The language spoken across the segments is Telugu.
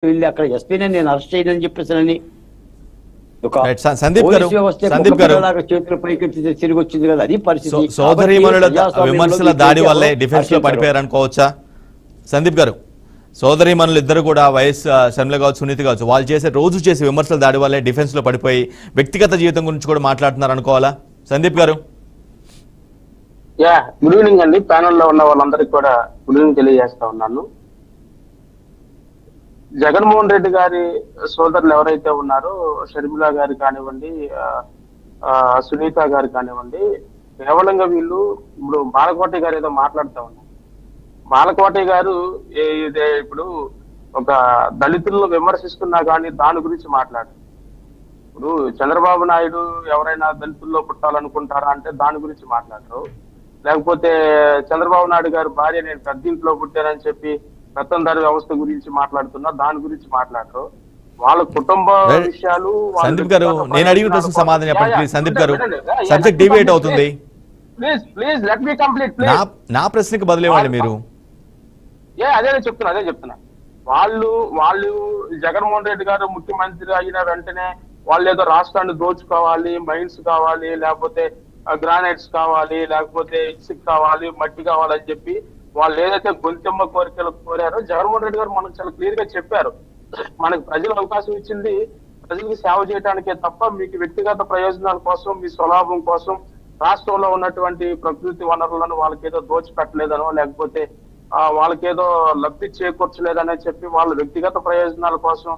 వెళ్ళి అక్కడ ఎస్పీని నేను అరెస్ట్ చేయనని చెప్పేసానని సందీప్ గారు చేతులు పైకి తిరిగి వచ్చింది కదా, అది పరిస్థితి. సోదరీమణుల విమర్శల దాడి వల్లే డిఫెన్స్ లో పడిపోయారు అనుకోవచ్చా సందీప్ గారు? సోదరీమణులు ఇద్దరు కూడా వైఎస్ షర్మిల కావచ్చు, సునీత కావచ్చు, వాళ్ళు రోజు చేసే విమర్శల దాడి వల్లే డిఫెన్స్ లో పడిపోయి వ్యక్తిగత జీవితం గురించి కూడా మాట్లాడుతున్నారు అనుకోవాలా సందీప్ గారు? గుడ్ ఈవినింగ్ అండి. ప్యానెల్ లో ఉన్న వాళ్ళందరికీ కూడా గుడ్ ఈవినింగ్ తెలియజేస్తా ఉన్నాను. జగన్మోహన్ రెడ్డి గారి సోదరులు ఎవరైతే ఉన్నారో, షర్మిల గారు కానివ్వండి, సునీత గారు కానివ్వండి, కేవలంగా వీళ్ళు ఇప్పుడు బాలకోటి గారు ఏదో మాట్లాడుతూ ఉన్నారు. బాలకోటి గారు ఇదే ఇప్పుడు ఒక దళితులను విమర్శిస్తున్నా కానీ దాని గురించి మాట్లాడారు. ఇప్పుడు చంద్రబాబు నాయుడు ఎవరైనా దళితుల్లో పుట్టాలనుకుంటారా అంటే దాని గురించి మాట్లాడరు. లేకపోతే చంద్రబాబు నాయుడు గారు భార్య నేను పెద్దింట్లో పుట్టానని చెప్పి పెత్తందారి వ్యవస్థ గురించి మాట్లాడుతున్నా దాని గురించి మాట్లాడరు. వాళ్ళ కుటుంబ విషయాలు. సందీప్ గారు, నేను అడిగిన ప్రశ్న సమాధానం చెప్పండి ప్లీజ్. సందీప్ గారు, సబ్జెక్ట్ డిబేట్ అవుతుంది. Please let me complete. నా ప్రశ్నకి బదిలేవండి మీరు. అదే చెప్తున్నా. వాళ్ళు జగన్మోహన్ రెడ్డి గారు ముఖ్యమంత్రి అయిన వెంటనే వాళ్ళు ఏదో రాష్ట్రాన్ని దోచుకోవాలి, మైన్స్ కావాలి, లేకపోతే గ్రానైట్స్ కావాలి, లేకపోతే ఇసుక కావాలి, మట్టి కావాలని చెప్పి వాళ్ళు ఏదైతే గొంతెమ్మ కోరికలు కోరారో జగన్మోహన్ రెడ్డి గారు మనకు చాలా క్లియర్ గా చెప్పారు. మనకు ప్రజలు అవకాశం ఇచ్చింది ప్రజలకు సేవ చేయడానికే తప్ప మీకు వ్యక్తిగత ప్రయోజనాల కోసం, మీ స్వలాభం కోసం రాష్ట్రంలో ఉన్నటువంటి ప్రకృతి వనరులను వాళ్ళకేదో దోచిపెట్టలేదనో, లేకపోతే వాళ్ళకేదో లబ్ధి చేకూర్చలేదని చెప్పి వాళ్ళ వ్యక్తిగత ప్రయోజనాల కోసం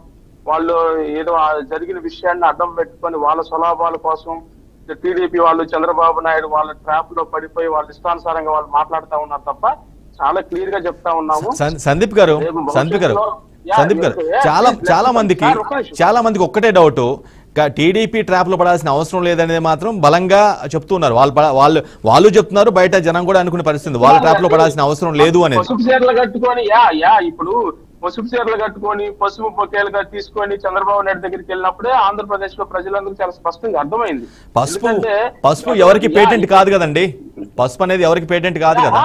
వాళ్ళు ఏదో జరిగిన విషయాన్ని అడ్డం పెట్టుకొని వాళ్ళ స్వలాభాల కోసం టీడీపీ వాళ్ళు, చంద్రబాబు నాయుడు వాళ్ళ ట్రాప్ లో పడిపోయి వాళ్ళ ఇష్టానుసారంగా వాళ్ళు మాట్లాడుతూ ఉన్నారు తప్ప చాలా క్లియర్ గా చెప్తా ఉన్నాము. సందీప్ గారు చాలా మందికి ఒక్కటే డౌట్, టీడీపీ ట్రాప్ లో పడాల్సిన అవసరం లేదనేది మాత్రం బలంగా చెప్తున్నారు. వాళ్ళు చెప్తున్నారు, బయట జనం కూడా అనుకునే పరిస్థితి వాళ్ళ ట్రాప్ లో పడాల్సిన అవసరం లేదు అనేది. పసుపు చీరలు కట్టుకొని ఇప్పుడు పసుపు చీరలు కట్టుకొని పసుపు బొకేలుగా తీసుకొని చంద్రబాబు నాయుడు దగ్గరికి వెళ్ళినప్పుడే ఆంధ్రప్రదేశ్ లో ప్రజలందరూ చాలా స్పష్టంగా అర్థమైంది. పసుపు ఎవరికి పేటెంట్ కాదు కదండి, పసుపు అనేది ఎవరికి పేటెంట్ కాదు కదా.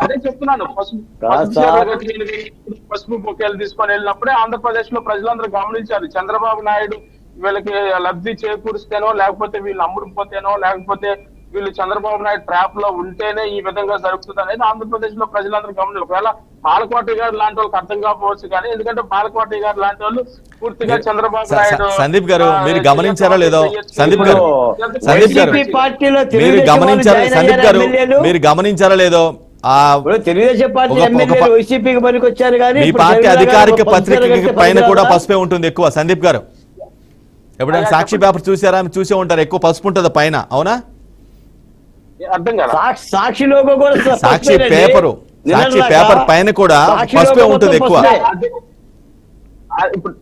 అదే చెప్తున్నాను, పసుపు బొకేలు తీసుకొని వెళ్ళినప్పుడే ఆంధ్రప్రదేశ్ లో ప్రజలందరూ గమనించారు. చంద్రబాబు నాయుడు వీళ్ళకి లబ్ధి చేకూరుస్తేనో, లేకపోతే వీళ్ళు అమ్ముడుపోతేనో, లేకపోతే వీళ్ళు చంద్రబాబు నాయుడు ట్రాప్ లో ఉంటేనే ఈ విధంగా జరుగుతుంది అనేది ఆంధ్రప్రదేశ్ లో ప్రజలందరూ గమనించారు. ఒకవేళ బాలకోటి గారు లాంటి వాళ్ళకి అర్థం కాకపోవచ్చు కానీ, ఎందుకంటే బాలకోటి గారు లాంటి వాళ్ళు పూర్తిగా చంద్రబాబు నాయుడు. సందీప్ గారు, మీరు గమనించారా లేదో? మీరు గమనించారా లేదో? తెలుగుదేశం పార్టీ ఎమ్మెల్యేలు వైసీపీకి పనికి వచ్చారు కానీ మీ పార్టీ అధికారిక పత్రిక పైన కూడా పసుపే ఉంటుంది ఎక్కువ. సందీప్ గారు, ఎప్పుడైనా సాక్షి పేపర్ చూసే ఉంటారు, ఎక్కువ పసుపు ఉంటుంది పైన, అవునా? సాక్షి లోగో కూడా, సాక్షి పేపర్ పైన కూడా పసుపే ఉంటుంది ఎక్కువ. ఇప్పుడు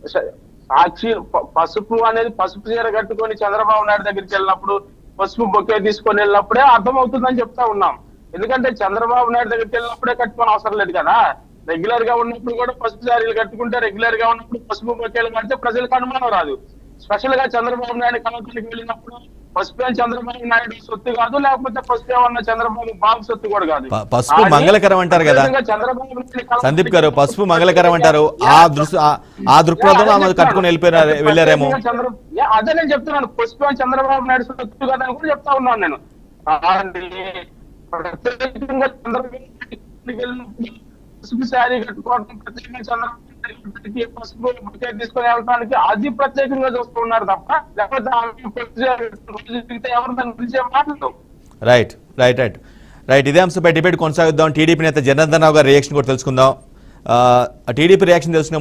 సాక్షి పసుపు అనేది పసుపు చీర కట్టుకొని చంద్రబాబు నాయుడు దగ్గరికి వెళ్ళినప్పుడు, పసుపు బొకే తీసుకొని వెళ్ళినప్పుడే అర్థం అవుతుందని చెప్తా ఉన్నాం. ఎందుకంటే చంద్రబాబు నాయుడు దగ్గరికి వెళ్ళినప్పుడే కట్టుకోని అవసరం లేదు కదా. రెగ్యులర్ గా ఉన్నప్పుడు కూడా పసుపు శారీలు కట్టుకుంటే, రెగ్యులర్ గా ఉన్నప్పుడు పసుపు బొకేలు కడితే ప్రజలకు అనుమానం రాదు. స్పెషల్ గా చంద్రబాబు నాయుడు కలవడానికి వెళ్ళినప్పుడు పసుపు చంద్రబాబు నాయుడు సొత్తు కాదు, లేకపోతే పసుపు ఉన్న చంద్రబాబు బాబు సొత్తు కూడా కాదు. పసుపు మంగళకరం అంటారు కదా సందీప్ గారు, పసుపు మంగళకరం అంటారు. ఆ దృక్పథంలో కట్టుకుని వెళ్ళారేమో. అదే నేను చెప్తున్నాను, పసుపు చంద్రబాబు నాయుడు సొత్తు కదా అని కూడా చెప్తా ఉన్నాను నేను. ప్రత్యేకంగా చంద్రబాబు పసుపు శారీ కట్టుకోవడం, ప్రత్యేకంగా చంద్రబాబు పసుపు తీసుకొని వెళ్ళడానికి అది ప్రత్యేకంగా చూస్తూ ఉన్నారు తప్ప, లేకపోతే ఎవరు దాన్ని పిలిచే మాటలు. రైట్. ఇదే అంశంపై డిబేట్ కొనసాగిద్దాం. టీడీపీ నేత జనార్దన్ రావు గారి రియాక్షన్ కూడా తెలుసుకుందాం. టీడీపీ రియాక్షన్ తెలుసుకునే